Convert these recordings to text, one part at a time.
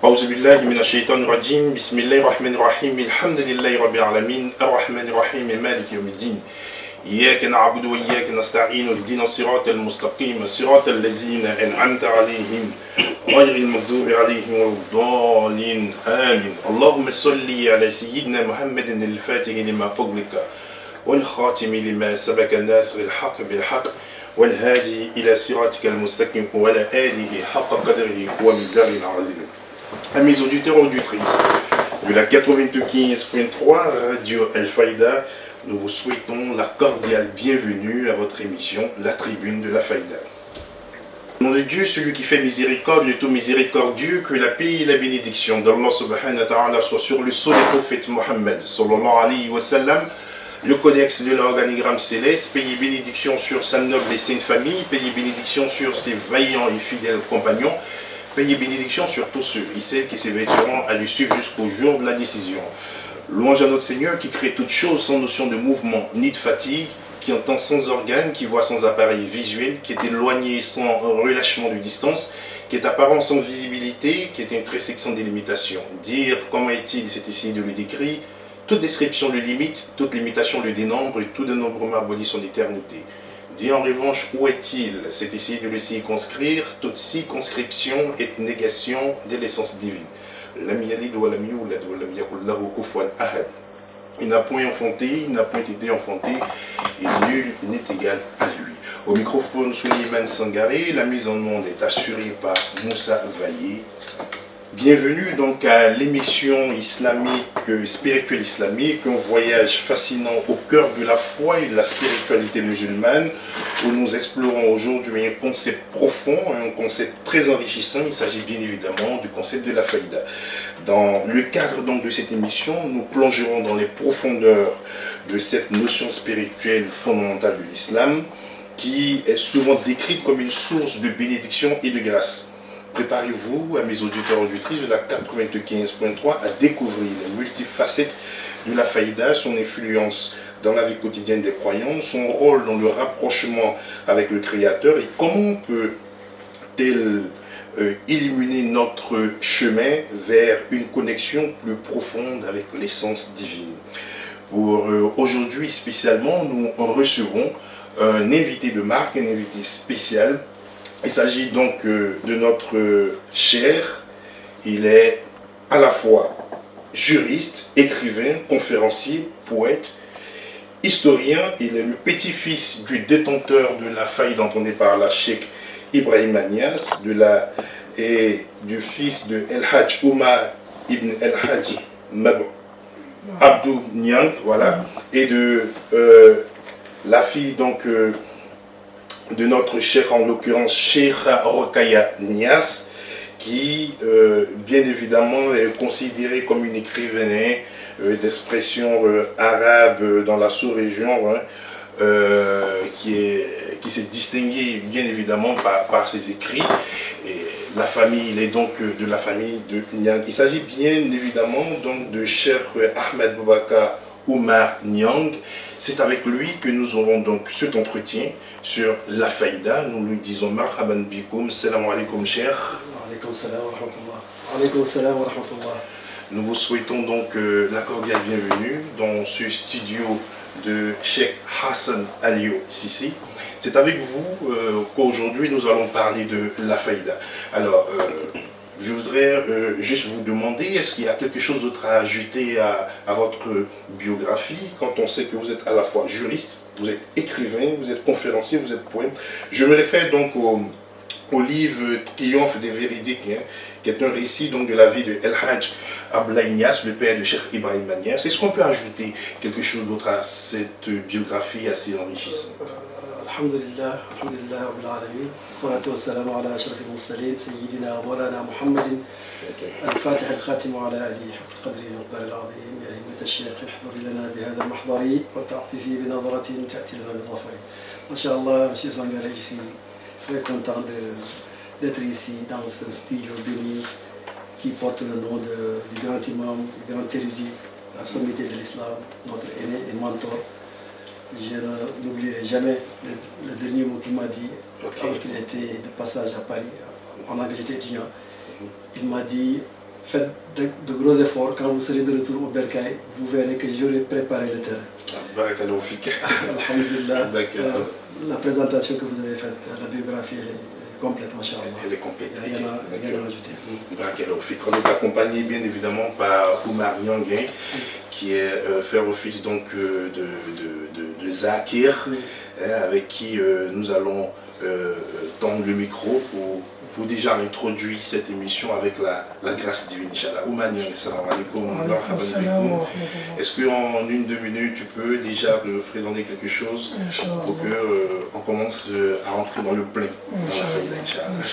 أعوذ بالله من الشيطان الرجيم بسم الله الرحمن الرحيم الحمد لله رب العالمين الرحمن الرحيم مالك يوم الدين إياك نعبد وإياك نستعين اهدنا الصراط المستقيم صراط الذين أنعمت عليهم غير المغضوب عليهم ولا الضالين آمين اللهم صل على سيدنا محمد الفاتح لما أغلق والخاتم لما سبق الناصر الحق بالحق والهادي إلى صراطك المستقيم وعلى آله حق قدره ومقداره العظيم. Amis auditeurs et auditrices de la 95.3 Radio Al-Fayda, nous vous souhaitons la cordiale bienvenue à votre émission La Tribune de la Fayda. Au nom de Dieu, celui qui fait miséricorde, le tout miséricordieux, que la paix et la bénédiction d'Allah subhanahu wa ta'ala soit sur le sceau du prophète Mohammed sallallahu alayhi wa sallam, le codex de l'organigramme céleste, paix et bénédiction sur sa noble et sainte famille, paix et bénédiction sur ses vaillants et fidèles compagnons, paix et bénédiction sur tous ceux et celles qui s'éveilleront à lui suivre jusqu'au jour de la décision. Louange à notre Seigneur qui crée toutes choses sans notion de mouvement ni de fatigue, qui entend sans organes, qui voit sans appareil visuel, qui est éloigné sans relâchement de distance, qui est apparent sans visibilité, qui est intrinsèque sans délimitation. Dire comment est-il, c'est essayer de le décrire. Toute description le limite, toute limitation le dénombre et tout dénombrement abolit son éternité. Dit en revanche où est-il, c'est essayer de le circonscrire, toute circonscription est négation de l'essence divine. Lam yalid wa lam yulad wa lam yakul lahu kufuwan ahad. Il n'a point enfanté, il n'a point été enfanté, et nul n'est égal à lui. Au microphone, Souleymane Sangaré, la mise en monde est assurée par Moussa Vaillé. Bienvenue donc à l'émission islamique, spirituelle islamique, un voyage fascinant au cœur de la foi et de la spiritualité musulmane, où nous explorons aujourd'hui un concept profond, un concept très enrichissant. Il s'agit bien évidemment du concept de la faïda. Dans le cadre donc de cette émission, nous plongerons dans les profondeurs de cette notion spirituelle fondamentale de l'islam, qui est souvent décrite comme une source de bénédiction et de grâce. Préparez-vous, à mes auditeurs et auditrices de la 95.3, à découvrir les multifacettes de la faïda, son influence dans la vie quotidienne des croyants, son rôle dans le rapprochement avec le Créateur et comment peut-elle illuminer notre chemin vers une connexion plus profonde avec l'essence divine. Pour aujourd'hui spécialement, nous recevons un invité de marque, un invité spécial. Il s'agit donc de notre cher. Il est à la fois juriste, écrivain, conférencier, poète, historien. Il est le petit-fils du détenteur de la faïda entendue par la Cheikh Ibrahim Niass, et du fils de El Hadj Omar ibn El Hadj Abdou Niang, voilà, et de la fille donc de notre cheikh, en l'occurrence Cheikh Rokhaya Niass, qui bien évidemment est considérée comme une écrivaine d'expression arabe dans la sous-région, qui s'est distinguée bien évidemment par ses écrits. Et la famille, il est donc de la famille de Niang. Il s'agit bien évidemment donc de Cheikh Ahmed Boubacar Oumar Niang. C'est avec lui que nous aurons donc cet entretien sur la faïda. Nous lui disons marhaban bikoum, salam alaikum cheikh. Alaikum salam wa rahmatullah. Alaikum salam wa rahmatullah. Nous vous souhaitons donc la cordiale bienvenue dans ce studio de Cheikh Hassan Aliou Sissi. C'est avec vous qu'aujourd'hui nous allons parler de la faïda. Alors, je voudrais juste vous demander, est-ce qu'il y a quelque chose d'autre à ajouter à votre biographie, quand on sait que vous êtes à la fois juriste, vous êtes écrivain, vous êtes conférencier, vous êtes poète. Je me réfère donc au livre Triomphe des véridiques, qui est un récit donc de la vie de El Hadj Abdoulaye Niass, le père de Cheikh Ibrahim Niass. Est-ce qu'on peut ajouter quelque chose d'autre à cette biographie assez enrichissante? Alhamdulillah, alhamdulillah, rabbil alamin. Salatu wassalamu ala ashrafil mursalin, sayyidina wa maulana Muhammadin, al-Fatih al-Khatim wa ala alihi haqq qadri wa miqdar al-azim. Ya himmat al-shaykh, ihduri lana bi hadha al-mahdari wa ta'tifi bi nadratin ta'ti lana bil-dhafari. Masha'Allah, monsieur Sangaré, je suis très content d'être ici dans ce studio béni qui porte le nom du grand imam, du grand érudit, la sommité de l'islam, notre aîné et mentor. Je n'oublierai jamais le dernier mot qu'il m'a dit, alors qu'il était de passage à Paris, pendant que j'étais étudiant. Il m'a dit faites de gros efforts. Quand vous serez de retour au Bercail, vous verrez que j'aurai préparé le terrain. Barakallahu fik. Alhamdulillah. D'accord. La présentation que vous avez faite, la biographie, elle est complète, machallah. Elle est complète. Il n'y a rien à rajouter. Barakallahu fik. On est accompagné bien évidemment par Oumar Nyangin, qui est frère au fils donc de Zakir, avec qui nous allons tendre le micro pour déjà introduire cette émission avec la grâce divine, Inch'Allah. Oumar Nyangin, salam alaikum. Est-ce qu'en 1-2 minutes, tu peux déjà présenter quelque chose pour qu'on commence à rentrer dans le plein, dans la faïda, Inch'Allah.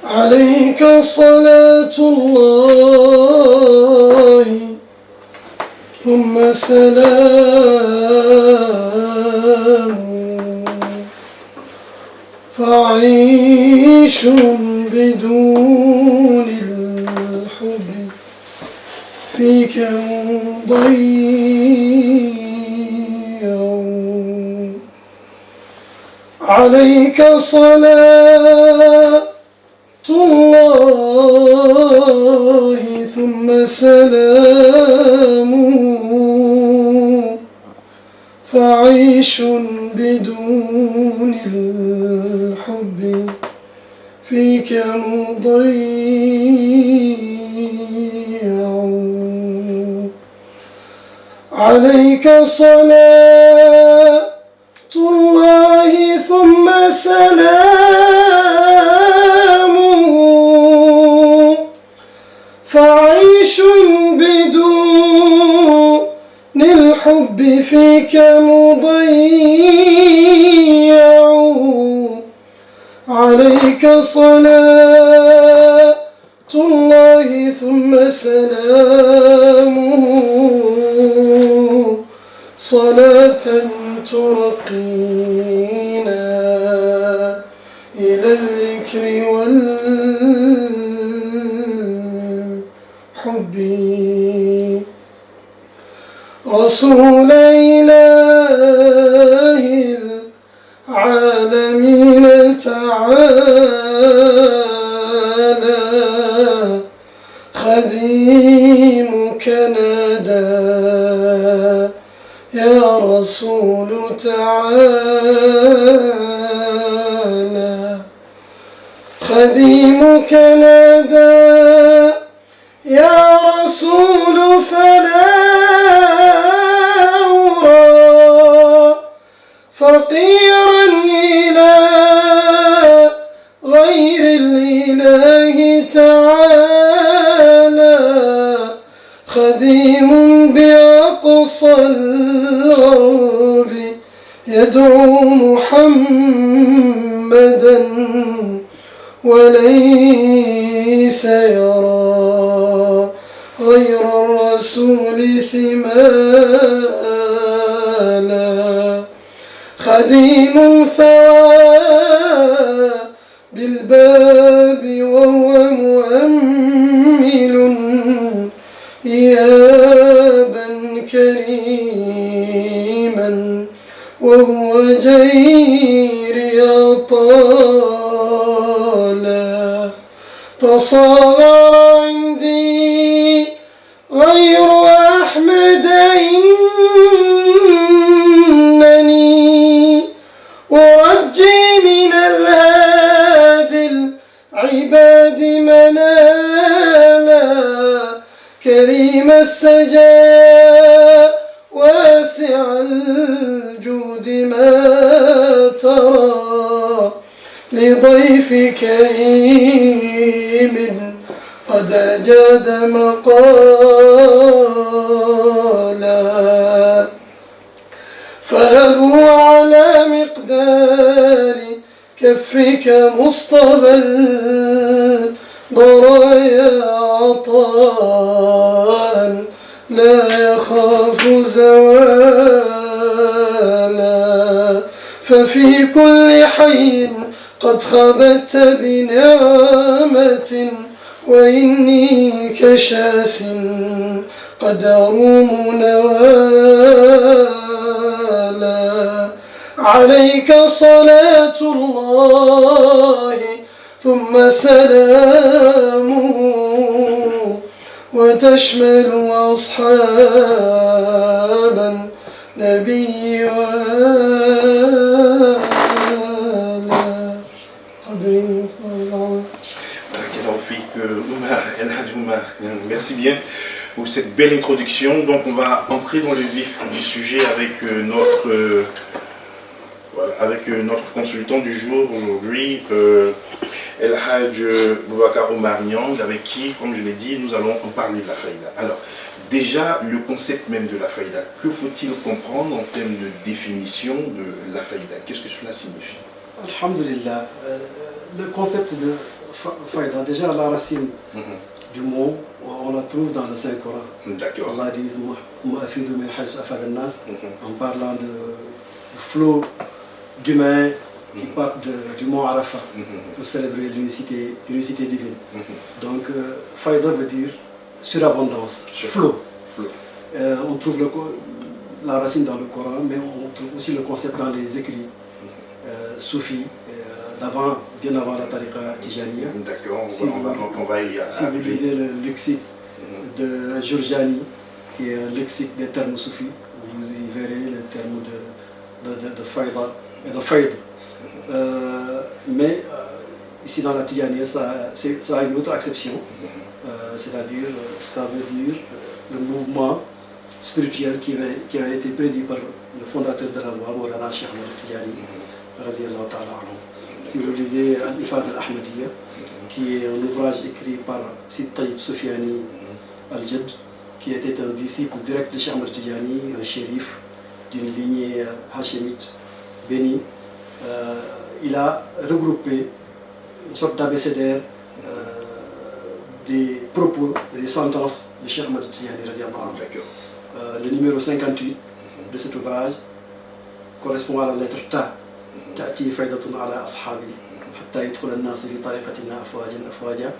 عليك صلاة الله ثم سلام فعيش بدون الحب فيك ضيع عليك صلاة الله ثم سلامه فعيش بدون الحب فيك مضيع عليك صلاة الله ثم سلامه فعيش بدون الحب فيك مضيع عليك صلاة الله ثم سلامه صلاة ترقينا إلى الذكر والحب رسول إله العالمين تعالى خديمك نادى يا رسول تعالى خديمك نادى يا رسول فلا أرى فقيرا إلى غير الإله تعالى خديم بأقصى الغرب يدعو محمدا وليس يرى غير الرسول ثمالا خديم ثوى بالباب وهو مؤمل إيابا كريما وهو جيري طالا تصاغر عندي غير أحمد إنني أرجي من الهادي العباد منالا كريم السجاء واسع الجود ما ترى لضيف كريم قد جاد مقالا فهبوا على مقدار كفك مصطفى البرايا عطاء لا يخاف زوالا ففي كل حي قد خبت بنعمة وإني كشاس قد أروم نوالا عليك صلاة الله ثم سلامه وتشمل أصحاب النبي وآل قدر. Merci bien pour cette belle introduction. Donc on va entrer dans le vif du sujet avec notre consultant du jour aujourd'hui, El Hadj Boubacar Omar Niang, avec qui, comme je l'ai dit, nous allons en parler de la faïda. Alors, déjà, le concept même de la faïda, que faut-il comprendre en termes de définition de la faïda? Qu'est-ce que cela signifie? Alhamdulillah, le concept de faïda, déjà la racine du mot, on la trouve dans le Saint-Coran. D'accord. Allah dit en parlant du flot d'humains qui partent du mont Arafat pour célébrer l'unicité divine. Donc, faïda veut dire surabondance, flot. On trouve la racine dans le Coran, mais on trouve aussi le concept dans les écrits soufis, bien avant la tariqa tijaniya. D'accord, on va y Si vous lisez le lexique de Jurjani, qui est un lexique des termes soufis, vous y verrez le terme de faïda et de faïd. Mais ici dans la tijaniya, ça a une autre acception, c'est-à-dire ça veut dire le mouvement spirituel qui avait été prédit par le fondateur de la loi, Maulana Cheikh Ahmed Tijani, radiyallahu ta'ala anhu. Si vous lisez Al-Ifad al-Ahmadiyya, qui est un ouvrage écrit par Sid Tayyib Soufiani al-Jadd, qui était un disciple direct de Cheikh Ahmed Tijani, un shérif d'une lignée hachémite bénie, il a regroupé une sorte d'abécédaire des propos, des sentences de Cheikh Ahmed Tijani radiyallahu anhu. Le numéro 58 de cet ouvrage correspond à la lettre Ta. تأتي فائدة على أصحابي حتى يدخل الناس في طريقتنا أفواجا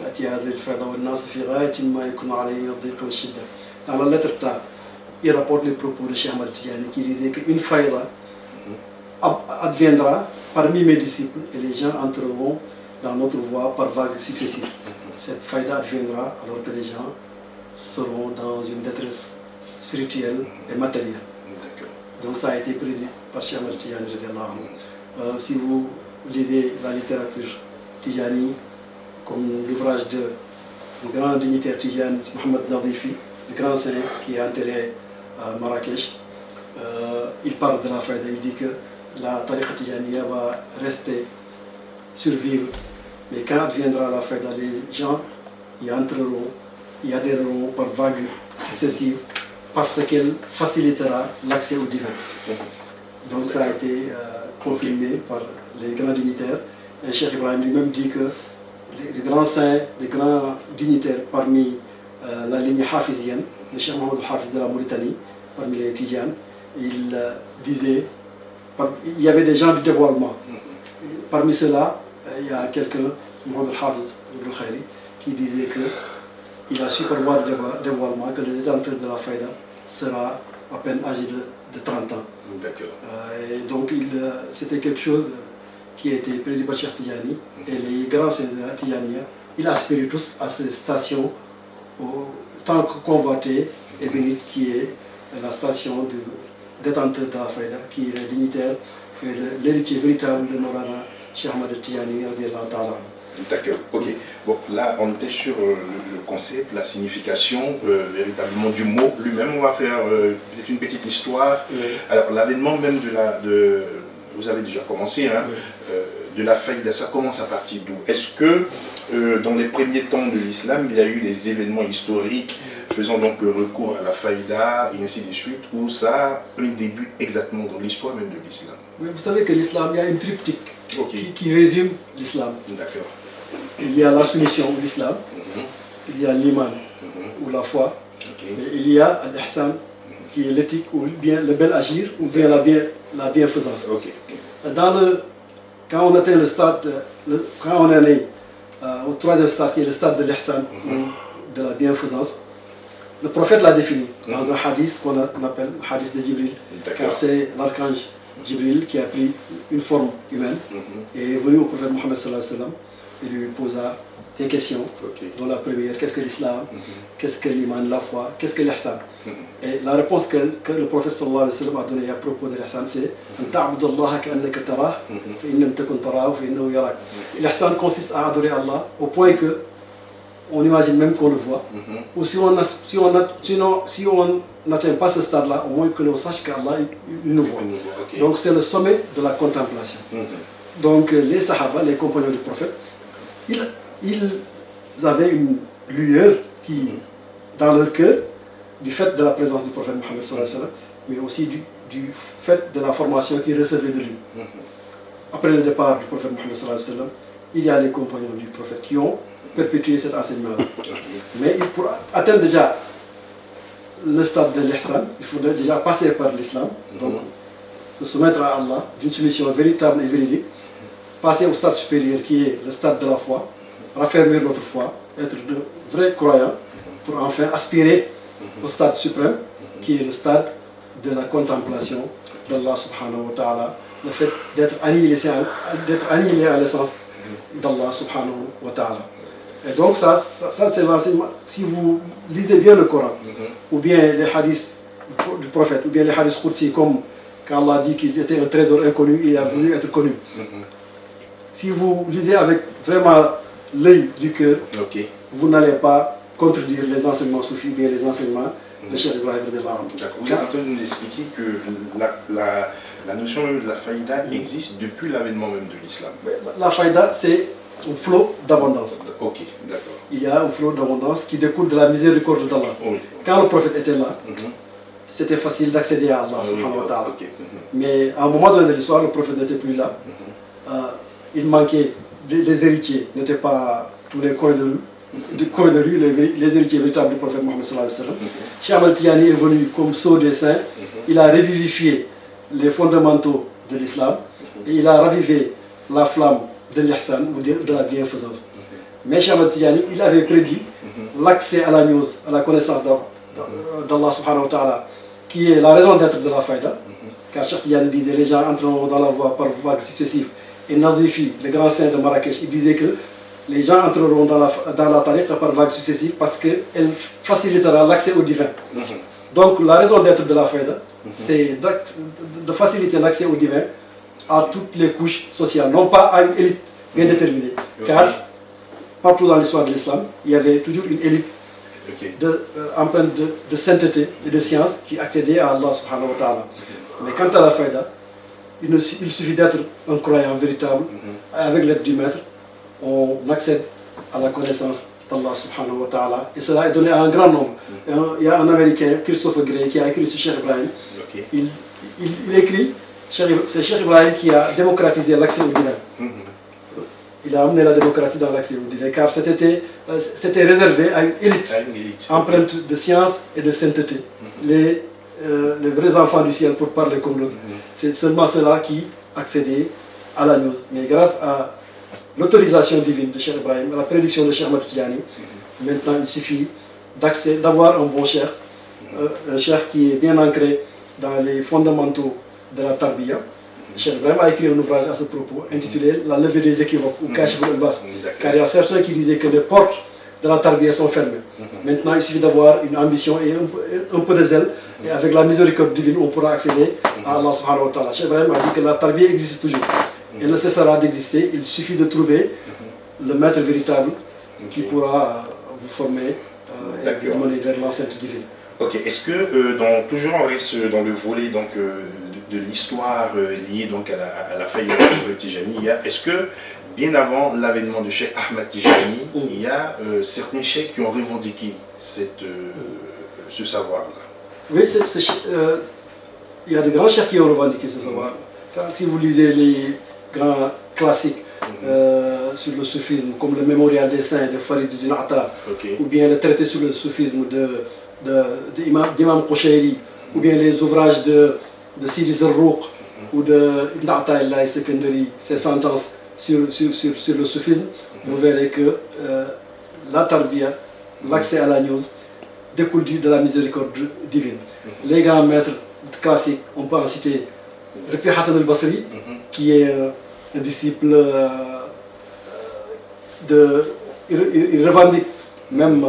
تأتي هذه الفائدة والناس في غاية ما يكون عليهم الضيق والشدة. Dans la lettre Ta, il rapporte les propos de Cheikh Ahmed Tijani qui disait qu'une faïda adviendra parmi mes disciples et les gens entreront dans notre voie par vagues successives. Cette faïda adviendra alors que les gens seront dans une détresse spirituelle et matérielle. Donc ça a été prédit par Cheikh Ahmed Tijani. Si vous lisez la littérature Tijani, comme l'ouvrage du grand dignitaire Tijani, Mohamed Nadifi, le grand saint qui est enterré à Marrakech, il parle de la faïda, il dit que la tariqa Tijaniya va rester, survivre, mais quand adviendra la faïda, les gens y entreront, y adhéreront par vagues successives, parce qu'elle facilitera l'accès au divin. Donc ça a été confirmé par les grands dignitaires. Et Cheikh Ibrahim lui-même dit que les grands saints, les grands dignitaires parmi la ligne hafizienne, le Cheikh Mohamed Hafiz de la Mauritanie, parmi les Tidjanes, il disait, il y avait des gens du dévoilement. Parmi ceux-là, il y a quelqu'un, Mohamed Hafiz Ibn Khairi, qui disait qu'il a su prévoir le dévoilement, que le détenteur de la faïda sera à peine âgé de 30 ans. D'accord. Et donc c'était quelque chose qui a été prédit par Cheikh Tijani, et les grands saints de la Tijaniya, ils aspirent tous à cette station tant que convoitée et bénite, qui est la station du détenteur de la faïda, qui est le dignitaire et l'héritier véritable de Maulana Cheikh Ahmed Tijani radiyallahu ta'ala. D'accord, ok. Bon, là, on était sur le concept, la signification véritablement du mot lui-même. On va faire peut-être une petite histoire. Oui. Alors, l'avènement même vous avez déjà commencé, hein, oui. De la faïda, ça commence à partir d'où? Est-ce que dans les premiers temps de l'islam, il y a eu des événements historiques faisant donc recours à la faïda, et ainsi de suite, ou ça a un début exactement dans l'histoire même de l'islam? Oui, vous savez que l'islam, il y a une triptyque qui résume l'islam. D'accord. Il y a la soumission ou l'islam, il y a l'iman ou la foi, et il y a l'ihsan qui est l'éthique ou bien le bel agir ou bien la bienfaisance. Quand on atteint le stade, quand on est allé au troisième stade qui est le stade de l'ihsan ou de la bienfaisance, le prophète l'a défini dans un hadith qu'on appelle le hadith de Jibril, car c'est l'archange Jibril, qui a pris une forme humaine, et est venu au prophète Mohammed sallallahu alayhi wa sallam et lui posa des questions, dont la première, qu'est-ce que l'islam, qu'est-ce que l'iman, la foi, qu'est-ce que l'ihsan. Et la réponse que le prophète sallallahu alayhi wa sallam a donnée à propos de l'ihsan, c'est l'ihsan consiste à adorer Allah au point que on imagine même qu'on le voit, ou si on n'atteint pas ce stade-là, au moins que l'on sache qu'Allah il nous voit. Donc c'est le sommet de la contemplation. Donc les Sahaba, les compagnons du prophète, ils avaient une lueur qui, dans leur cœur, du fait de la présence du prophète Mohammed sallallahu alayhi wa sallam, mais aussi du fait de la formation qu'ils recevaient de lui. Après le départ du prophète Mohammed sallallahu alayhi wa sallam, il y a les compagnons du prophète qui ont perpétuer cet enseignement-là. Mais pour atteindre déjà le stade de l'ihsan, il faudrait déjà passer par l'islam, donc se soumettre à Allah d'une soumission véritable et véridique, passer au stade supérieur qui est le stade de la foi, raffermir notre foi, être de vrais croyants, pour enfin aspirer au stade suprême qui est le stade de la contemplation d'Allah subhanahu wa ta'ala, le fait d'être annihilé à l'essence d'Allah subhanahu wa ta'ala. Et donc ça c'est l'enseignement. Si vous lisez bien le Coran, ou bien les hadiths du prophète, ou bien les hadiths Qudsi, comme quand Allah dit qu'il était un trésor inconnu, il a voulu être connu. Si vous lisez avec vraiment l'œil du cœur, vous n'allez pas contredire les enseignements soufis, bien les enseignements de Cheikh Ibrahim Radiallahu anhu. Vous êtes en train de nous expliquer que la notion même de la faïda existe depuis l'avènement même de l'islam. La faïda, c'est un flot d'abondance. Ok, d'accord. Il y a un flot d'abondance qui découle de la miséricorde d'Allah. Quand le prophète était là, c'était facile d'accéder à Allah subhanahu wa ta'ala. Mais à un moment donné de l'histoire, le prophète n'était plus là. Il manquait, les héritiers n'étaient pas tous les coins de rue. Du coin de rue, les héritiers véritables du prophète Mohammed sallallahu alayhi wa sallam. Cheikh Ahmed Tidiane est venu comme sceau des saints. Il a revivifié les fondamentaux de l'islam et il a ravivé la flamme de l'ihsan ou de la bienfaisance. Mais Cheikh Ahmed Tidiane, il avait prédit l'accès à la news, à la connaissance d'Allah subhanahu wa ta'ala, qui est la raison d'être de la faïda. Car Cheikh Tidiane disait les gens entreront dans la voie par vagues successives. Et Nazifi, le grand saint de Marrakech, il disait que les gens entreront dans la tariqa par vagues successives parce qu'elle facilitera l'accès au divin. Donc la raison d'être de la faïda, c'est de faciliter l'accès au divin à toutes les couches sociales, non pas à une élite bien déterminée. Car partout dans l'histoire de l'islam, il y avait toujours une élite empreinte de sainteté et de science qui accédait à Allah subhanahu wa ta'ala. Mais quant à la faïda, il suffit d'être un croyant véritable, avec l'aide du maître, on accède à la connaissance d'Allah subhanahu wa ta'ala. Et cela est donné à un grand nombre. Il y a un Américain, Christopher Gray, qui a écrit sur Cheikh Ibrahim. Il écrit, c'est Cheikh Ibrahim qui a démocratisé l'accès au divin. Il a amené la démocratie dans l'accès au divin, car c'était réservé à une élite empreinte de science et de sainteté. Les vrais enfants du ciel, pour parler comme l'autre. C'est seulement ceux-là qui accédaient à la news. Mais grâce à l'autorisation divine de Cheikh Ibrahim, à la prédiction de Cheikh Ahmed Tidiane, maintenant il suffit d'avoir un bon cheikh, un cheikh qui est bien ancré dans les fondamentaux de la tarbiya. Cheikh Ibrahim a écrit un ouvrage à ce propos intitulé La levée des équivoques ou Kashf al-Albas, car il y a certains qui disaient que les portes de la tarbiya sont fermées. Maintenant il suffit d'avoir une ambition et un peu de zèle, et avec la miséricorde divine on pourra accéder à Allah subhanahu wa ta'ala. Cheikh Ibrahim a dit que la tarbiya existe toujours. Elle ne cessera d'exister, il suffit de trouver le maître véritable qui pourra vous former et vous mener vers l'enceinte divine. Ok, est-ce que, toujours on reste dans le volet donc, de l'histoire liée donc, à la faillite de Tijani, est-ce que bien avant l'avènement de Cheikh Ahmed Tijani, il y a certains cheikhs qui ont revendiqué ce savoir-là? Oui, il y a des grands cheikhs qui ont revendiqué ce savoir. Car si vous lisez les grands classiques sur le soufisme, comme le Mémorial des Saints de Fariduddin Attar, ou bien le traité sur le soufisme d'Imam Qushayri, ou bien les ouvrages de Sidi Zarruq ou de Ibn Ata'illah et Secondary, ses sentences sur le soufisme, vous verrez que la tarbiya, l'accès à la news, découle de la miséricorde divine. Les grands maîtres classiques, on peut en citer depuis Hassan al-Basri, qui est un disciple il revendique même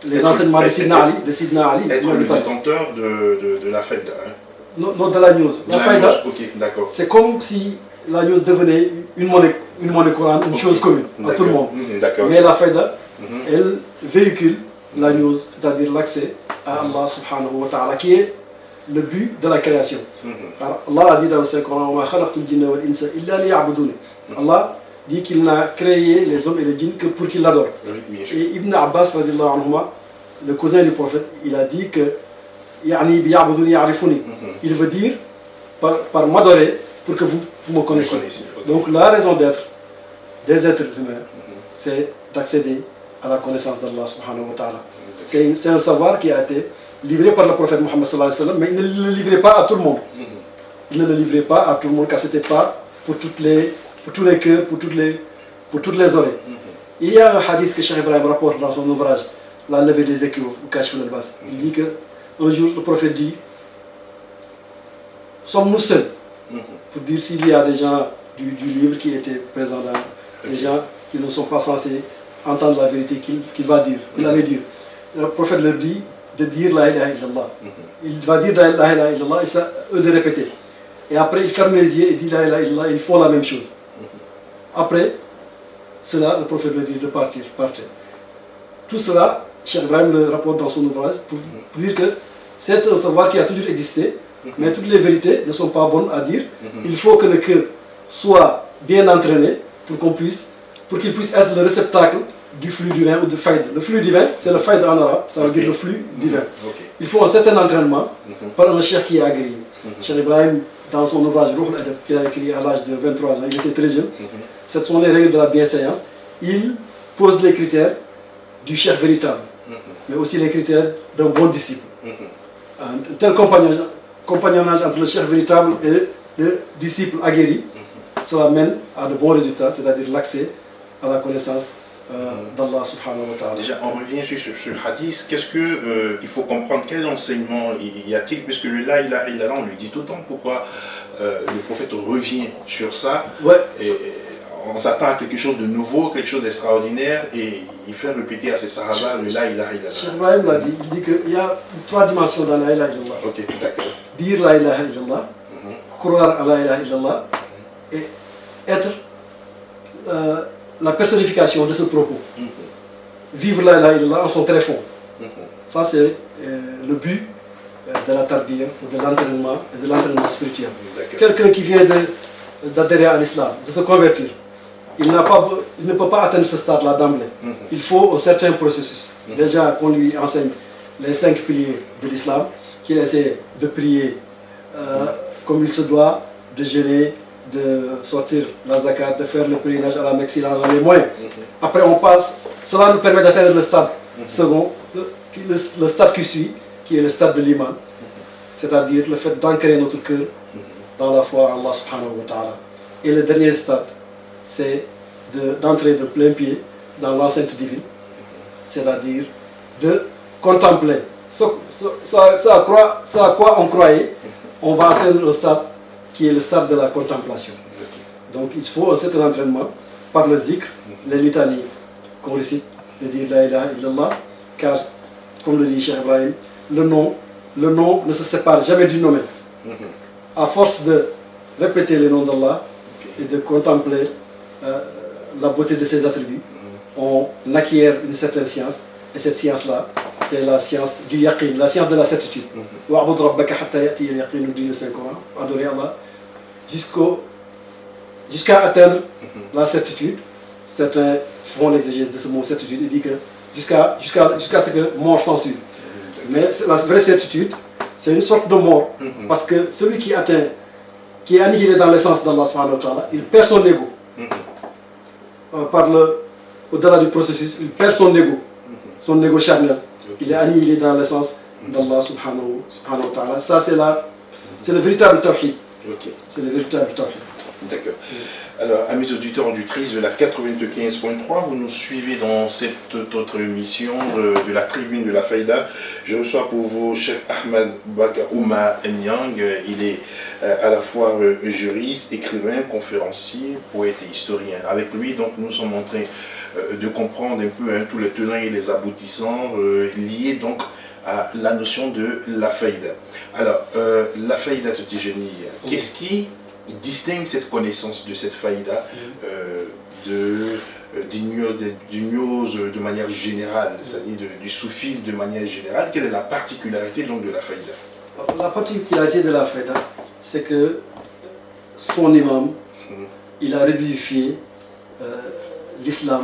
les enseignements de Sidna Ali. Être le détenteur de la faïda. Hein. Non, de la news. La faïda, c'est comme si la news devenait une monnaie courante, une chose commune à tout le monde. Mais la faïda, elle véhicule la news, c'est-à-dire l'accès à Allah subhanahu wa ta'ala, qui est le but de la création. Allah a dit dans le Saint-Coran, Allah dit qu'il n'a créé les hommes et les djinns que pour qu'ils l'adorent. Et Ibn Abbas, le cousin du prophète, il a dit que il veut dire par m'adorer pour que vous me connaissiez. Donc la raison d'être des êtres humains, c'est d'accéder à la connaissance d'Allah subhanahu wa ta'ala. C'est un savoir qui a été livré par le prophète Mohammed sallallahu alayhi wa sallam, mais il ne le livrait pas à tout le monde. Il ne le livrait pas à tout le monde, car ce n'était pas pour tous les cœurs, pour toutes les oreilles. Il y a un hadith que Cheikh Ibrahim rapporte dans son ouvrage, La levée des écus, ou Kashf al-Albas. Il dit qu'un jour, le prophète dit, sommes-nous seuls? Pour dire s'il y a des gens du livre qui étaient présents dans des gens qui ne sont pas censés entendre la vérité qu'il va dire, il allait dire. Le prophète leur dit de dire la ilaha illallah. Il va dire la ilaha illallah et ça, eux de répéter. Et après, il ferme les yeux et dit la ilaha illallah, ils font la même chose. Après cela, le prophète leur dit de partir. Tout cela, Cheikh Ibrahim le rapporte dans son ouvrage pour dire que c'est un savoir qui a toujours existé, mais toutes les vérités ne sont pas bonnes à dire. Il faut que le cœur soit bien entraîné pour qu'il puisse être le réceptacle du flux divin ou de faïd. Le flux divin, c'est le faïd en arabe, ça veut dire le flux divin. Il faut un certain entraînement par un cheikh qui est agréé. Cheikh Ibrahim, dans son ouvrage Ruh al-Adab, qu'il a écrit à l'âge de 23 ans, il était très jeune. Ce sont les règles de la bienséance. Il pose les critères du cheikh véritable, mais aussi les critères d'un bon disciple. Un tel compagnonnage entre le cheikh véritable et le disciple aguerri, cela mène à de bons résultats, c'est-à-dire l'accès à la connaissance d'Allah subhanahu wa ta'ala. Déjà, on revient sur ce hadith. Qu'est-ce qu'il faut comprendre? Quel enseignement y a-t-il? Puisque le la ilaha illallah, on lui dit tout le temps pourquoi le prophète revient sur ça. Et on s'attend à quelque chose de nouveau, quelque chose d'extraordinaire, et il fait répéter à ses sahaba le la ilaha illallah. Cheikh Ibrahim l'a dit, il dit qu'il y a 3 dimensions dans la ilaha illallah. Dire la ilaha illallah, croire à la ilaha illallah, et être la personnification de ce propos. Vivre la ilaha illallah en son très fond. Ça, c'est le but de la tarbiya, de l'entraînement et de l'entraînement spirituel. Quelqu'un qui vient d'adhérer à l'islam, de se convertir, il ne peut pas atteindre ce stade-là d'emblée. Il faut un certain processus. Déjà qu'on lui enseigne les 5 piliers de l'islam, qu'il essaie de prier comme il se doit, de jeûner, de sortir la zakat, de faire le pèlerinage à la Mecque s'il en a les moyens. Après on passe, cela nous permet d'atteindre le stade second, le stade qui suit, qui est le stade de l'iman, c'est-à-dire le fait d'ancrer notre cœur dans la foi en Allah subhanahu wa ta'ala. Et le dernier stade, c'est d'entrer de plein pied dans l'enceinte divine, c'est-à-dire de contempler ce à quoi on croyait. On va atteindre un stade qui est le stade de la contemplation. Donc il faut un certain entraînement par le zikr, les litanies qu'on récite, de dire la ilaha illallah, car comme le dit Cheikh Ibrahim, le nom ne se sépare jamais du nommé. À force de répéter les noms d'Allah et de contempler la beauté de ses attributs, on acquiert une certaine science, et cette science-là, c'est la science du yaqin, la science de la certitude. Wa'bud rabbaka hatta ya'tiya al-yaqin, nous dit le Saint-Coran, adorer Allah jusqu'à atteindre la certitude. Certains font l'exégèse de ce mot certitude et disent que jusqu'à ce que mort s'en suive. Mais la vraie certitude, c'est une sorte de mort, parce que celui qui est annihilé dans l'essence d'Allah subhanahu wa ta'ala, il perd son ego. Au-delà du processus, il perd son ego charnel. Il est annihilé dans l'essence d'Allah subhanahu wa ta'ala. Ça, c'est le véritable tawhid. C'est le véritable tawhid. D'accord. Alors, amis auditeurs auditrices de la 95.3, vous nous suivez dans cette autre émission de la tribune de la Faïda. Je reçois pour vous Cheikh Ahmed Bakar Ouma Nyang. Il est à la fois juriste, écrivain, conférencier, poète et historien. Avec lui, donc, nous sommes en train de comprendre un peu tous les tenants et les aboutissants liés donc à la notion de la Faïda. Alors, la Faïda de Tijani, qu'est-ce qui distingue cette connaissance de cette faïda du gnose de manière générale, c'est-à-dire du soufisme de manière générale? Quelle est la particularité donc de la faïda? La particularité de la faïda, c'est que son imam, il a revivifié l'islam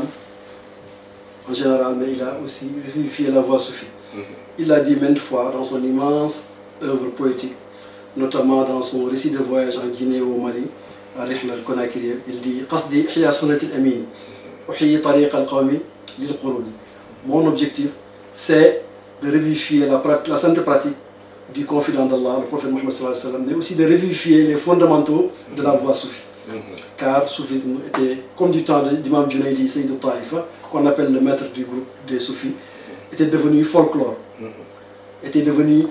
en général, mais il a aussi revivifié la voie soufie. Il l'a dit maintes fois dans son immense œuvre poétique, notamment dans son récit de voyage en Guinée ou au Mali, à Rihla al-Konakiri. Il dit Qasdi hiya sunnat al-amin, uhiyi tariq al-qawmi lil quruni. Mon objectif, c'est de revivifier la sainte pratique du confident d'Allah, le prophète Mohammed sallallahu alayhi wa sallam, mais aussi de revivifier les fondamentaux de la voie soufie. Car le soufisme était, comme du temps d'Imam Junaidi Sayyid al-Ta'ifa, qu'on appelle le maître du groupe des soufis, était devenu folklore, était devenu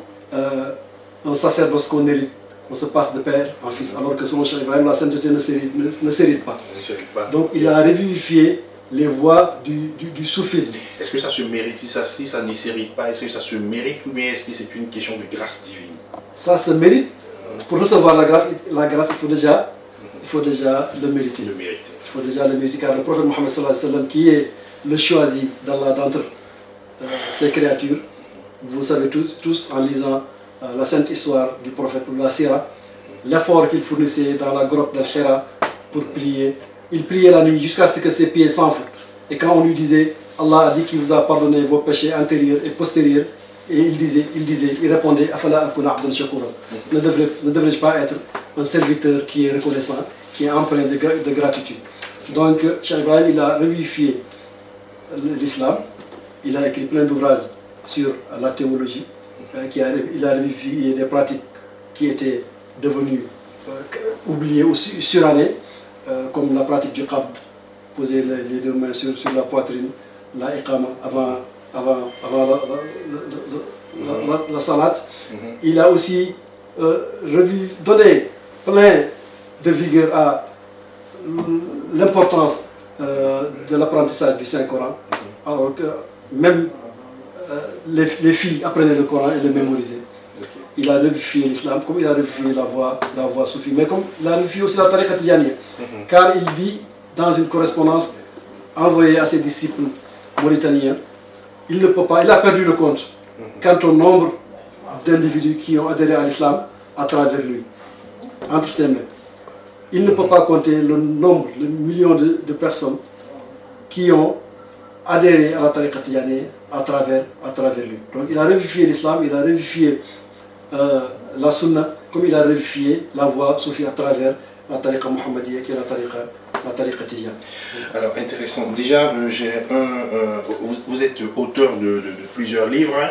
un sacerdoce qu'on hérite, on se passe de père en fils, alors que selon Cheikh Ibrahim, la sainteté ne s'hérite pas. Donc il a revivifié les voies du soufisme. Est-ce que ça se mérite? Si ça ne s'hérite pas, est-ce que ça se mérite ou bien est-ce que c'est une question de grâce divine? Ça se mérite. Pour recevoir la grâce, il faut déjà le mériter. Il faut déjà le mériter, car le prophète Mohammed sallallahu alayhi wa sallam, qui est le choisi d'Allah d'entre ses créatures, vous savez tous en lisant la sainte histoire du prophète ou la Sira, l'effort qu'il fournissait dans la grotte d'Al-Hira pour prier. Il priait la nuit jusqu'à ce que ses pieds s'enflent. Et quand on lui disait, Allah a dit qu'il vous a pardonné vos péchés antérieurs et postérieurs, et il répondait, Afala akuna abdan shakura. Ne devrais-je pas être un serviteur qui est reconnaissant, qui est empreint de gratitude? Donc, Cheikh Ibrahim, il a revivifié l'islam, il a écrit plein d'ouvrages sur la théologie, il a revivifié des pratiques qui étaient devenues oubliées ou surannées, comme la pratique du qabd, poser les deux mains sur la poitrine, la iqama avant la salat. Il a aussi donné plein de vigueur à l'importance de l'apprentissage du Saint-Coran, alors que même les filles apprenaient le Coran et le mémorisaient. Il a revivifié l'islam, comme il a revivifié la voie soufie, mais comme il a revivifié aussi la tariqa tijaniya. Car il dit dans une correspondance envoyée à ses disciples mauritaniens, il ne peut pas, il a perdu le compte quant au nombre d'individus qui ont adhéré à l'islam à travers lui, entre ses mains. Il ne peut pas compter le nombre, le million de personnes qui ont adhéré à la tariqa tijaniya à travers lui. Donc il a revivifié l'islam, il a revivifié la sunna, comme il a revivifié la voie soufie à travers la tariqa muhammadiya, qui est la tariqa tijaniya. Alors intéressant. Déjà, vous êtes auteur de plusieurs livres. Hein.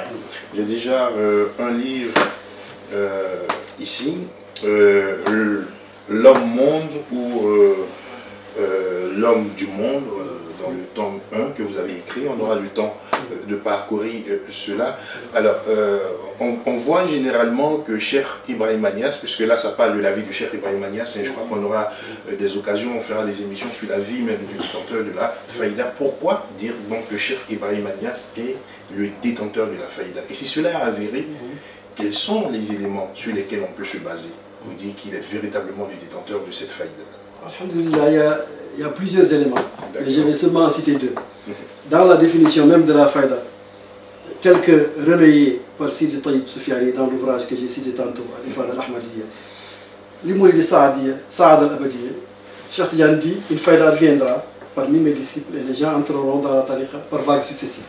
J'ai déjà un livre ici, L'homme monde ou l'homme du monde, dans le tome 1 que vous avez écrit. On aura le temps de parcourir cela. Alors, on voit généralement que Cheikh Ibrahim Niass, puisque là ça parle de la vie du Cheikh Ibrahim Niass, et je crois qu'on aura des occasions, on fera des émissions sur la vie même du détenteur de la faïda. Pourquoi dire donc que Cheikh Ibrahim Niass est le détenteur de la faïda? Et si cela est avéré, quels sont les éléments sur lesquels on peut se baser pour dire qu'il est véritablement le détenteur de cette faïda? Alhamdulillah, il y a plusieurs éléments, mais je vais seulement en citer deux. Dans la définition même de la faïda, telle que relayée par Sidi Taïb Soufiani dans l'ouvrage que j'ai cité tantôt, Al-Ifada al-Ahmadiyya, l'Imouri de Saad al-Abadiyya, Cheikh Tidiane dit, une faïda viendra parmi mes disciples et les gens entreront dans la tariqa par vagues successives.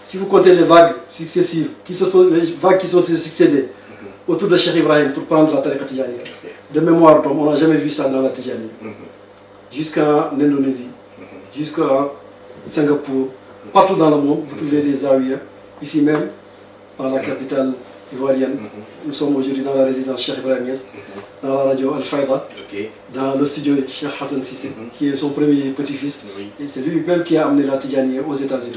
Si vous comptez les vagues successives, les vagues qui sont succédées autour de Cheikh Ibrahim pour prendre la tariqa tijaniya, de mémoire d'homme, on n'a jamais vu ça dans la tijaniya. Jusqu'en Indonésie, jusqu'à Singapour, partout dans le monde, vous trouvez des zawiyas, ici même, dans la capitale ivoirienne. Nous sommes aujourd'hui dans la résidence Cheikh Ibrahim Niass, dans la radio Al-Fayda, dans le studio Cheikh Hassan Sissé, qui est son premier petit-fils. Et c'est lui-même qui a amené la Tidjani aux États-Unis.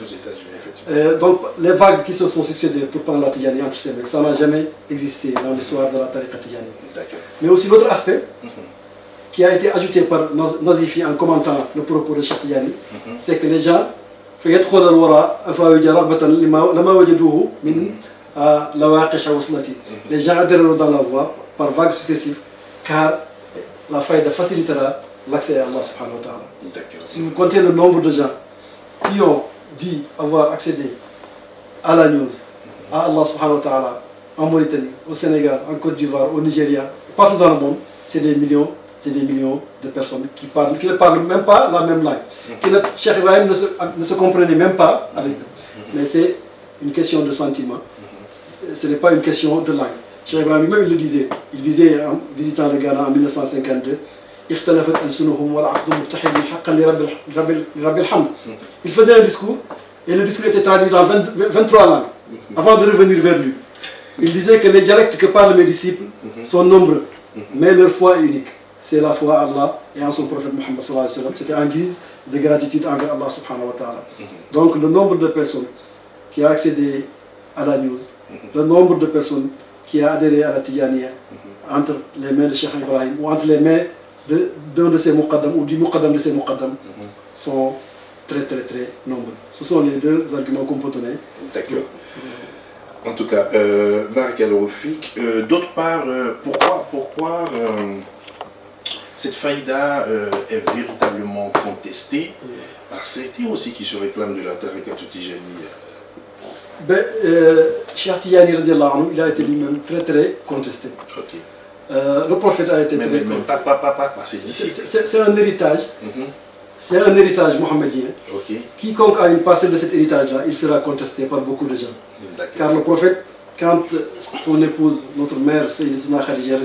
Donc les vagues qui se sont succédées pour prendre la Tidjani entre ces mecs, ça n'a jamais existé dans l'histoire de la tariqa Tidjani. Mais aussi l'autre aspect, qui a été ajouté par Nazifi en commentant le propos de Cheikh Tidjani, c'est que les gens, les gens adhéreront dans la voie par vagues successives, car la faïda facilitera l'accès à Allah subhanahu wa ta'ala. Si vous comptez le nombre de gens qui ont dit avoir accédé à la news, à Allah subhanahu wa ta'ala, en Mauritanie, au Sénégal, en Côte d'Ivoire, au Nigeria, partout dans le monde, c'est des millions de personnes qui ne parlent même pas la même langue. Cheikh Ibrahim ne se comprenait même pas avec eux. Mais c'est une question de sentiment, ce n'est pas une question de langue. Cheikh Ibrahim lui-même il disait en visitant le Ghana en 1952, il faisait un discours et le discours était traduit dans 23 langues avant de revenir vers lui. Il disait que les dialectes que parlent mes disciples sont nombreux, mais leur foi est unique. C'est la foi à Allah et en son prophète Mohammed sallallahu alayhi wa sallam. C'était en guise de gratitude envers Allah subhanahu wa ta'ala. Donc le nombre de personnes qui a accédé à la news, le nombre de personnes qui a adhéré à la Tidjaniya entre les mains de Cheikh Ibrahim ou entre les mains d'un de ses muqaddam ou du muqaddam de ses muqaddam sont très nombreux. Ce sont les deux arguments qu'on peut donner. D'accord. En tout cas, Barakallahu Fik. D'autre part, pourquoi cette faïda est véritablement contestée par certains aussi qui se réclament de la tariqa Tidjani? Cheikh Tidjani, il a été lui-même très contesté. Le prophète a été très contesté. C'est un héritage. C'est un héritage mohammedien. Quiconque a une parcelle de cet héritage-là, il sera contesté par beaucoup de gens. Car le prophète, quand son épouse, notre mère, Sayyidina Khadija,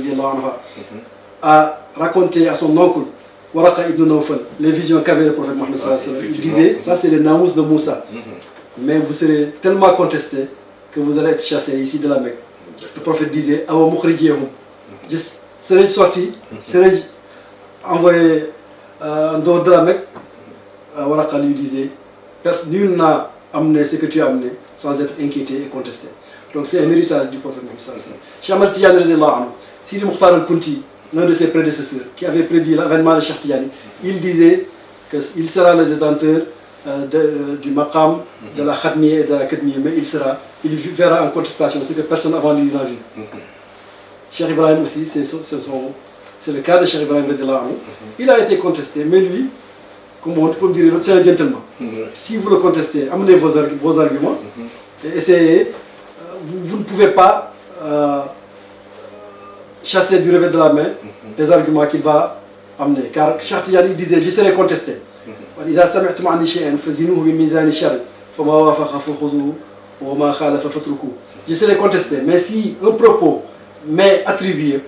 a raconté à son oncle, Waraqa ibn Nawfal, les visions qu'avait le prophète Mohammed sallallahu alayhi wa sallam, il disait, ça c'est le namous de Moussa. Mais vous serez tellement contesté que vous allez être chassé ici de la Mecque. Le prophète disait, Awa mukhrijiyahum. Je serai sorti, serai envoyé en dehors de la Mecque. Waraqa lui disait, nul n'a amené ce que tu as amené sans être inquiété et contesté. Donc c'est un héritage du prophète Mohammed sallallahu alayhi wa sallam. Cheikh Ahmad Tidjani radiyallahu anhu, Sidi Mukhtar al-Kunti, l'un de ses prédécesseurs, qui avait prédit l'avènement de Cheikh Tidjani, il disait qu'il sera le détenteur du maqam, de la khatmiya et de la kadmiya, mais il verra en contestation ce que personne avant lui n'a vu. Cheikh Ibrahim aussi, c'est le cas de Cheikh Ibrahim radiyallahu anhu. Il a été contesté, mais lui, comme on peut dire, c'est un gentleman. Si vous le contestez, amenez vos arguments et essayez. Vous ne pouvez pas chasser du revers de la main les arguments qu'il va amener. Car Cheikh Tidjani disait, je serai contesté. Je serai contesté, mais si un propos m'est attribué,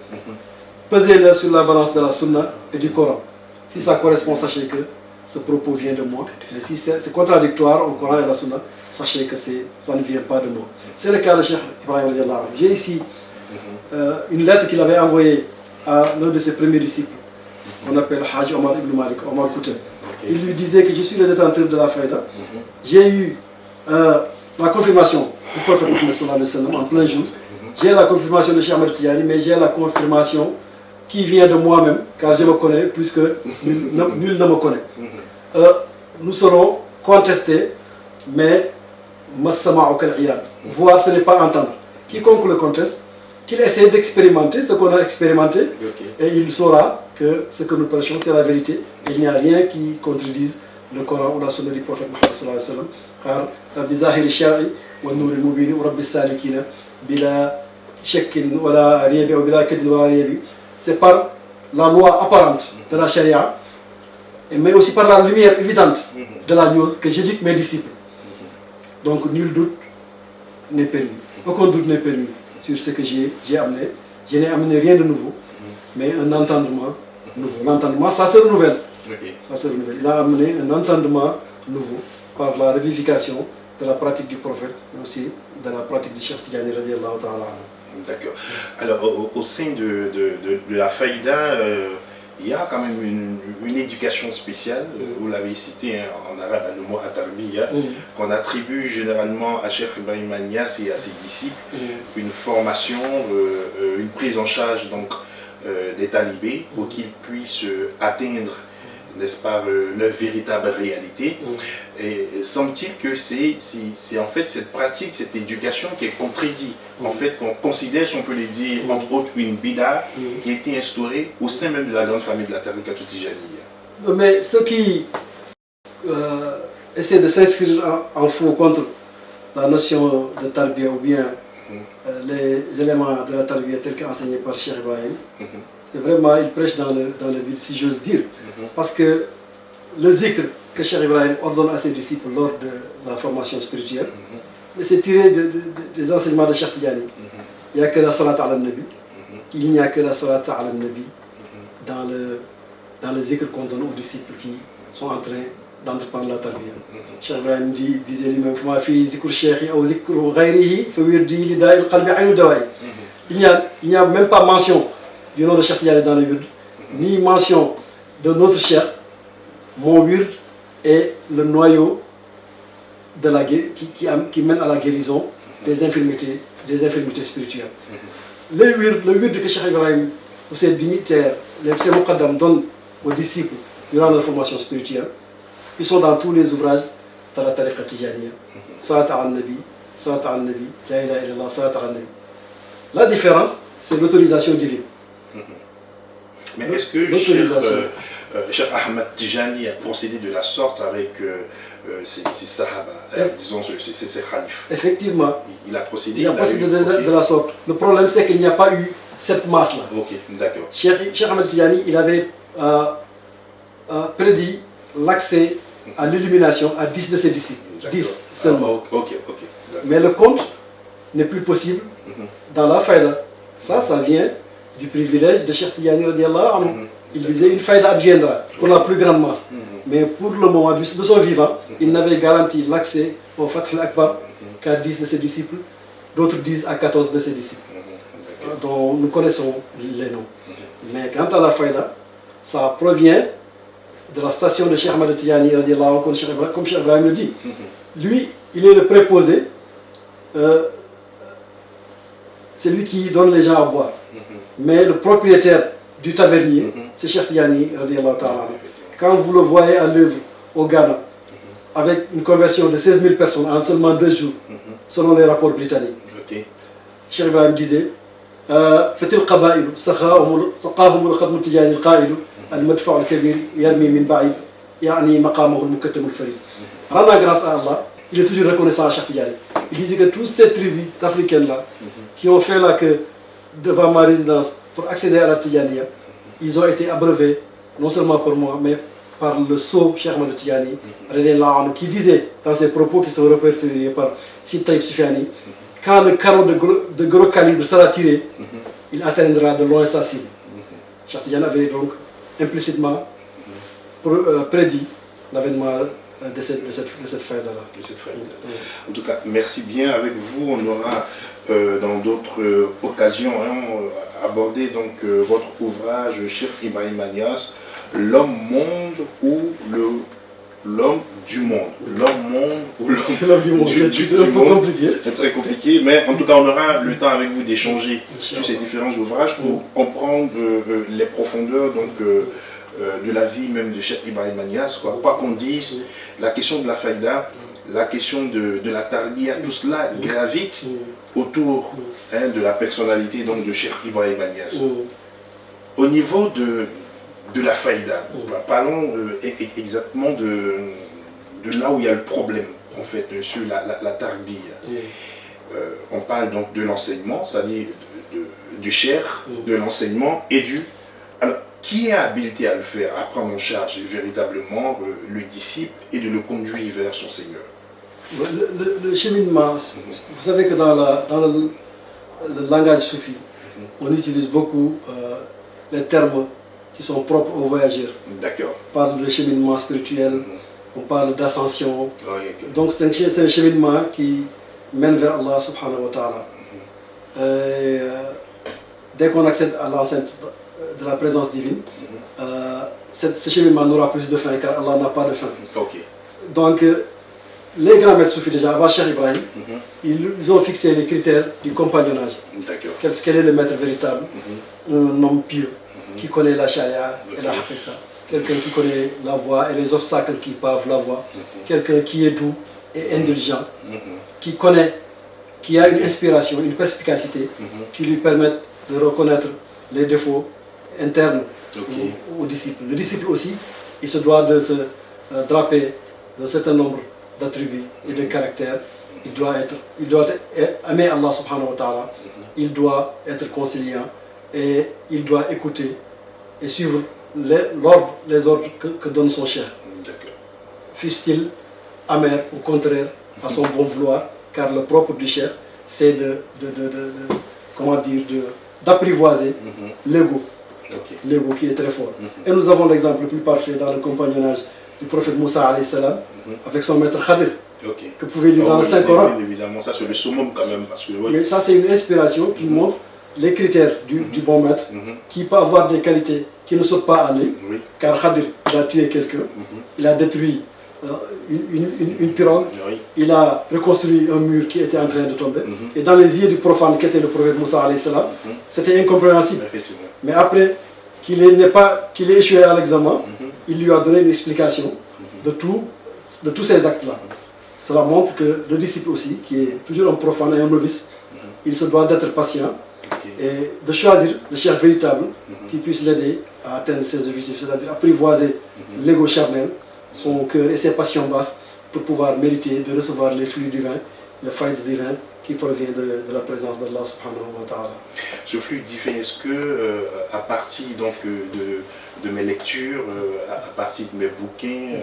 pesez-le sur la balance de la Sunna et du Coran. Si ça correspond, sachez que ce propos vient de moi. Mais si c'est contradictoire au Coran et à la Sunna, sachez que ça ne vient pas de moi. C'est le cas de Cheikh Ibrahim. J'ai ici une lettre qu'il avait envoyée à l'un de ses premiers disciples, qu'on appelle Hajj Omar ibn Malik, Omar Koutem. Il lui disait que je suis le détenteur de la faïda. J'ai eu la confirmation du prophète Mohammed sallallahu alayhi wa sallam en plein jour. J'ai la confirmation de Cheikh Ahmed Tidjani, mais j'ai la confirmation qui vient de moi-même, car je me connais plus que nul ne me connaît. Nous serons contestés, mais voir, ce n'est pas entendre. Quiconque le conteste, qu'il essaie d'expérimenter ce qu'on a expérimenté, et il saura que ce que nous prêchons, c'est la vérité. Et il n'y a rien qui contredise le Coran ou la sunna du prophète Mohammed sallallahu alayhi wa sallam. Car bizahiri shari wa nouri mubini wa rabbi salikina bila shakkin wala riyabi ou bila kadin wala riyabi. C'est par la loi apparente de la charia, mais aussi par la lumière évidente de la news que j'éduque mes disciples. Donc nul doute n'est permis. Aucun doute n'est permis sur ce que j'ai amené. Je n'ai amené rien de nouveau, mais un entendement nouveau. L'entendement, ça se renouvelle. Ça se renouvelle. Il a amené un entendement nouveau par la revivification de la pratique du prophète, mais aussi de la pratique du Cheikh Tidjani radiyallahu ta'ala anhu. D'accord. Alors, au sein de la faïda, il y a quand même une éducation spéciale, vous l'avez cité hein, en arabe, le mot atarbiya, qu'on attribue généralement à Cheikh Ibrahim Niasse et à ses disciples, une formation, une prise en charge donc, des talibés pour qu'ils puissent atteindre, n'est-ce pas, leur véritable réalité. Et semble-t-il que c'est en fait cette pratique, cette éducation qui est contredite, en fait, qu'on considère, si on peut le dire, entre autres, une bida qui a été instaurée au sein même de la grande famille de la Tariqa Tijaniya. Mais ceux qui essaient de s'inscrire en faux contre la notion de tarbiya ou bien les éléments de la tarbiya tels qu'enseignés par Cheikh Ibrahim, c'est vraiment, ils prêchent dans le vide, si j'ose dire. Parce que le zikr que Cheikh Ibrahim ordonne à ses disciples lors de la formation spirituelle, mais c'est tiré des enseignements de Cheikh Tidjani. Il n'y a que la salat ala nabi. Il n'y a que la salat ala nabi dans le zikr qu'on donne aux disciples qui sont en train d'entreprendre la tarbiya. Cheikh Ibrahim disait lui-même il n'y a même pas mention du nom de Cheikh Tidjani dans le wird, ni mention de notre Cheikh. Mon wird est le noyau de la, qui mène à la guérison des infirmités spirituelles. Le wird que Cheikh Ibrahim ou ses dignitaires, ses muqaddam donnent aux disciples durant leur formation spirituelle, ils sont dans tous les ouvrages de la Tariqa Tijaniya. Salat al-Nabi, la ilaha illallah, salat al-Nabi. La différence, c'est l'autorisation divine. Mais est-ce que Cheikh Ahmad Tijani a procédé de la sorte avec ses sahaba, disons ses khalifs? Effectivement. Il a procédé, de la sorte. Le problème, c'est qu'il n'y a pas eu cette masse-là. Ok, d'accord. Cheikh Ahmad Tijani, il avait prédit l'accès à l'illumination à 10 de ses disciples. 10 seulement. Ok. Mais le compte n'est plus possible dans la faïda. Ça vient du privilège de Cheikh Tidjani radiallahu anhu. Il disait une faïda adviendra pour la plus grande masse. Mais pour le moment de son vivant, il n'avait garanti l'accès au Fath al-Akbar qu'à 10 de ses disciples, d'autres disent à 14 de ses disciples, dont nous connaissons les noms. Mais quant à la faïda, ça provient de la station de Cheikh Ahmad Tidjani radiallahu anhu, comme Cheikh Ibrahim le dit. Lui, il est le préposé, c'est lui qui donne les gens à boire. Mais le propriétaire du tavernier, c'est Cheikh Tidjani radiallahu ta'ala. Quand vous le voyez à l'œuvre au Ghana, avec une conversion de 16 000 personnes en seulement 2 jours, selon les rapports britanniques, Cheikh Ibrahim disait Fatil Qabaïl, Saqahum al-Khadm al-Tidjani al-Qaïl, al-Madfa' al-Kabir, Yarmi min Ba'id, Yani Maqamahu al-Mukattam al-Farid. Rendant grâce à Allah, il est toujours reconnaissant à Cheikh Tidjani. Il disait que toutes ces tribus africaines-là, qui ont fait la queue devant ma résidence pour accéder à la Tidjaniya, ils ont été abreuvés, non seulement par moi, mais par le sceau Cheikh Ahmad Tidjani, qui disait dans ses propos qui sont répertoriés par Sid Taïb Soufiani, quand le canon de gros calibre sera tiré, il atteindra de loin sa cible. Cheikh Tidjani avait donc implicitement prédit l'avènement de cette faïda-là. En tout cas, merci bien. Avec vous, on aura dans d'autres occasions abordé donc votre ouvrage Cheikh Ibrahim Niasse, l'homme-monde ou l'homme du monde. L'homme-monde ou l'homme du monde. C'est un peu compliqué. C'est très compliqué, mais en tout cas, on aura le temps avec vous d'échanger sur ces différents ouvrages pour comprendre les profondeurs donc, de la vie même de Cheikh Ibrahim Niasse. Quoi qu'on dise, la question de la faïda, la question de la tarbiya, tout cela gravite autour de la personnalité donc, de Cheikh Ibrahim Niasse. Au niveau de la faïda, parlons exactement de là où il y a le problème, en fait, sur la tarbiya. On parle donc de l'enseignement, c'est-à-dire du cheikh, de l'enseignement et du... Alors, qui est habilité à le faire, à prendre en charge véritablement le disciple et de le conduire vers son Seigneur? Le cheminement, vous savez que dans le langage soufi, on utilise beaucoup les termes qui sont propres aux voyageurs. D'accord. On parle de cheminement spirituel, on parle d'ascension. Donc c'est un cheminement qui mène vers Allah subhanahu wa ta'ala. Dès qu'on accède à l'enceinte de la présence divine, ce cheminement n'aura plus de fin car Allah n'a pas de fin. Ok. Donc, les grands maîtres soufis déjà, avant Cheikh Ibrahim, ils ont fixé les critères du compagnonnage. D'accord. Quel est le maître véritable? Un homme pieux qui connaît la charia et la haqiqa. Quelqu'un qui connaît la voie et les obstacles qui pavent la voie. Quelqu'un qui est doux et indulgent, qui connaît, qui a une inspiration, une perspicacité qui lui permettent de reconnaître les défauts internes au disciple. Le disciple aussi, il se doit de se draper d'un certain nombre d'attributs et de caractères. Il doit aimer Allah subhanahu wa ta'ala, il doit être conciliant et il doit écouter et suivre les ordres que donne son cheikh. Fût-il amer, au contraire, à son bon vouloir, car le propre du cheikh, c'est d'apprivoiser l'ego. L'ego qui est très fort. Et nous avons l'exemple le plus parfait dans le compagnonnage du prophète Moussa alayhi salam avec son maître Khadir. Que pouvez lire dans le Saint-Coran. Évidemment, ça c'est le summum quand même. Parce que, mais ça c'est une inspiration qui montre les critères du bon maître, qui peut avoir des qualités qui ne sautent pas à lui. Car Khadir, il a tué quelqu'un, il a détruit une pirogue, il a reconstruit un mur qui était en train de tomber. Et dans les yeux du profane qui était le prophète Moussa alayhi salam, c'était incompréhensible. Mais après qu'il ait échoué à l'examen, il lui a donné une explication de tous ces actes-là. Cela montre que le disciple aussi, qui est toujours un profane et un novice, il se doit d'être patient et de choisir le cheikh véritable qui puisse l'aider à atteindre ses objectifs, c'est-à-dire apprivoiser l'ego charnel, son cœur et ses passions basses pour pouvoir mériter de recevoir les flux divins, les failles divins qui proviennent de la présence d'Allah subhanahu wa ta'ala. Ce flux divin, est-ce que à partir donc, de mes lectures, à partir de mes bouquins,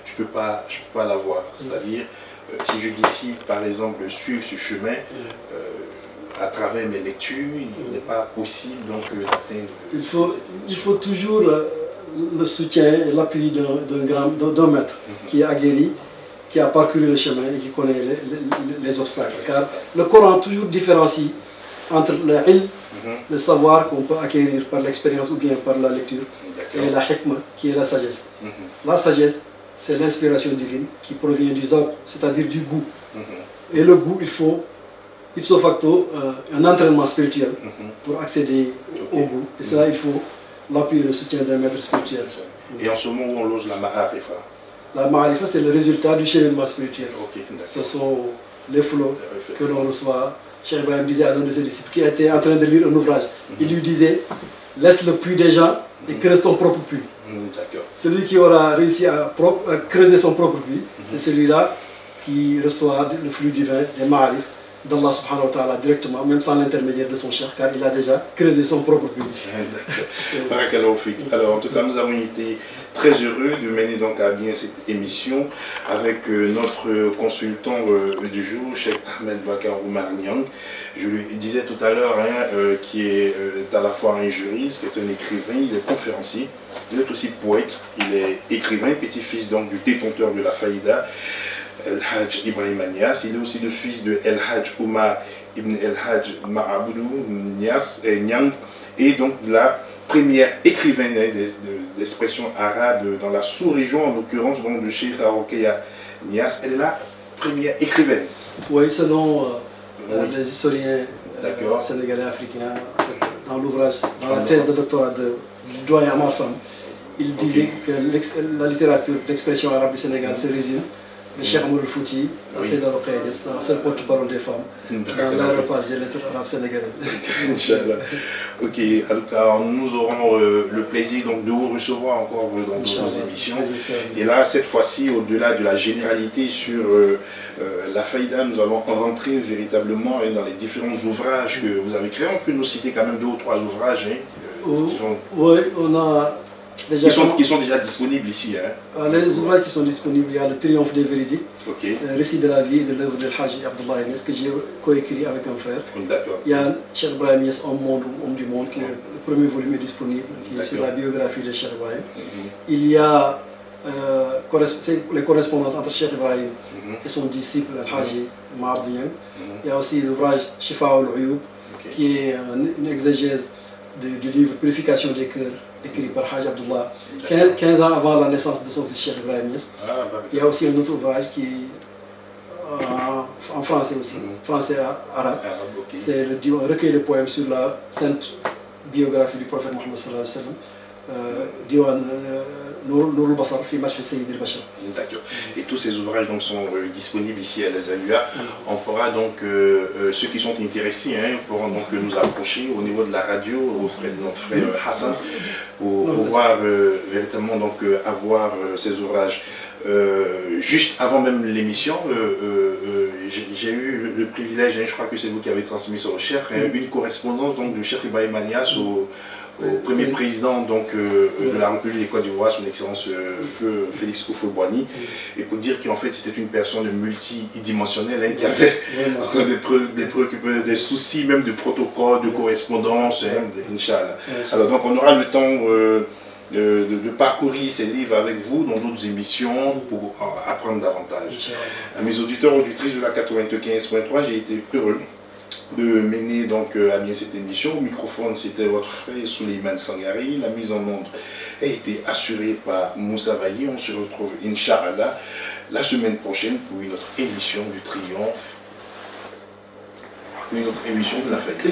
je peux pas l'avoir? C'est-à-dire, si je décide par exemple de suivre ce chemin, à travers mes lectures, il n'est pas possible donc d'atteindre. Il faut toujours le soutien et l'appui d'un maître qui est aguerri, qui a parcouru le chemin et qui connaît les obstacles. Car le Coran toujours différencie entre le ilm, le savoir qu'on peut acquérir par l'expérience ou bien par la lecture, et la hikmah, qui est la sagesse. La sagesse, c'est l'inspiration divine qui provient du zawq, c'est-à-dire du goût. Et le goût, il faut, ipso facto, un entraînement spirituel pour accéder au goût. Et cela, il faut l'appui et le soutien d'un maître spirituel. Et en ce moment où on loge la ma'arifa? La ma'arifa, c'est le résultat du cheminement spirituel. Ce sont les flots que l'on reçoit. Cheikh Ibrahim disait à l'un de ses disciples qui était en train de lire un ouvrage, il lui disait, laisse le puits des gens et creuse ton propre puits. Celui qui aura réussi à creuser son propre puits, c'est celui-là qui reçoit le flux divin des ma'arif d'Allah subhanahu wa ta'ala directement, même sans l'intermédiaire de son cheikh, car il a déjà creusé son propre puits. Alors en tout cas, nous avons été très heureux de mener donc à bien cette émission avec notre consultant du jour, Cheikh Ahmed Bakar Oumar Niang. Je lui disais tout à l'heure, qui est à la fois un juriste, qui est un écrivain, il est conférencier, il est aussi poète, il est écrivain, petit-fils donc du détenteur de la faïda, El-Hajj Ibrahim Niass. Il est aussi le fils de El-Hajj Oumar Ibn El-Hajj Ma'aboudou Niang, et donc la première écrivaine d'expression arabe dans la sous-région, en l'occurrence donc de Cheikh Rokeya Niass. Elle est la première écrivaine. Oui, selon les historiens sénégalais africains, dans l'ouvrage, dans la thèse de doctorat du doyen Amar Sam, il disait que la littérature d'expression arabe du Sénégal se résume le Cheikh Amadou Fouti, la Seyda Rokeya Niass, la seule porte-parole des femmes, dans l'aéropage des lettres arabes sénégalaises. Inch'Allah. Ok, alors nous aurons le plaisir donc, de vous recevoir encore dans nos émissions. Et là, cette fois-ci, au-delà de la généralité sur la faïda, nous allons rentrer véritablement dans les différents ouvrages que vous avez créés. On peut nous citer quand même 2 ou 3 ouvrages. Oui, on a déjà... Qui sont déjà disponibles ici. Les ouvrages qui sont disponibles, il y a le Triomphe des véridiques, le récit de la vie et de l'œuvre de Hajj Abdullah Niass, que j'ai coécrit avec un frère. Il y a Cheikh Ibrahim Niass, Homme du monde, qui est le premier volume est disponible, qui est sur la biographie de Cheikh Ibrahim. Il y a les correspondances entre Cheikh Ibrahim et son disciple Al-Haji Ma'abd Niang. Il y a aussi l'ouvrage Shifa al-Uyub, qui est une exégèse du livre Purification des cœurs, écrit par Haj Abdullah, 15 ans avant la naissance de son fils Cheikh Ibrahim Niass. Il y a aussi un autre ouvrage qui est en français aussi, français arabe. C'est un recueil de poèmes sur la sainte biographie du prophète Mohammed sallallahu alayhi wa sallam, Diwan Nour al-Basar, fi Madh Sayyid al-Bashar. D'accord. Et tous ces ouvrages donc, sont disponibles ici à la Zalua. On pourra donc, ceux qui sont intéressés, pourront donc nous approcher au niveau de la radio auprès de notre frère Hassan pour pouvoir véritablement donc, avoir ces ouvrages. Juste avant même l'émission, j'ai eu le privilège, je crois que c'est vous qui avez transmis sur le Cheikh, une correspondance donc, du Cheikh Ibrahim Niass au premier président donc, de la République de Côte d'Ivoire, son excellence Feu Félix Houphouët-Boigny, et pour dire qu'en fait c'était une personne multidimensionnelle qui avait des soucis même de protocole, de correspondance, Inch'Allah. Alors donc on aura le temps de parcourir ces livres avec vous dans d'autres émissions pour apprendre davantage. À mes auditeurs, auditrices de la 95.3, j'ai été heureux de mener donc à bien cette émission. Au microphone, c'était votre frère Souleymane Sangari. La mise en onde a été assurée par Moussa Vaillé. On se retrouve, Inch'Allah, la semaine prochaine pour une autre émission du Triomphe. Une autre émission de la fête.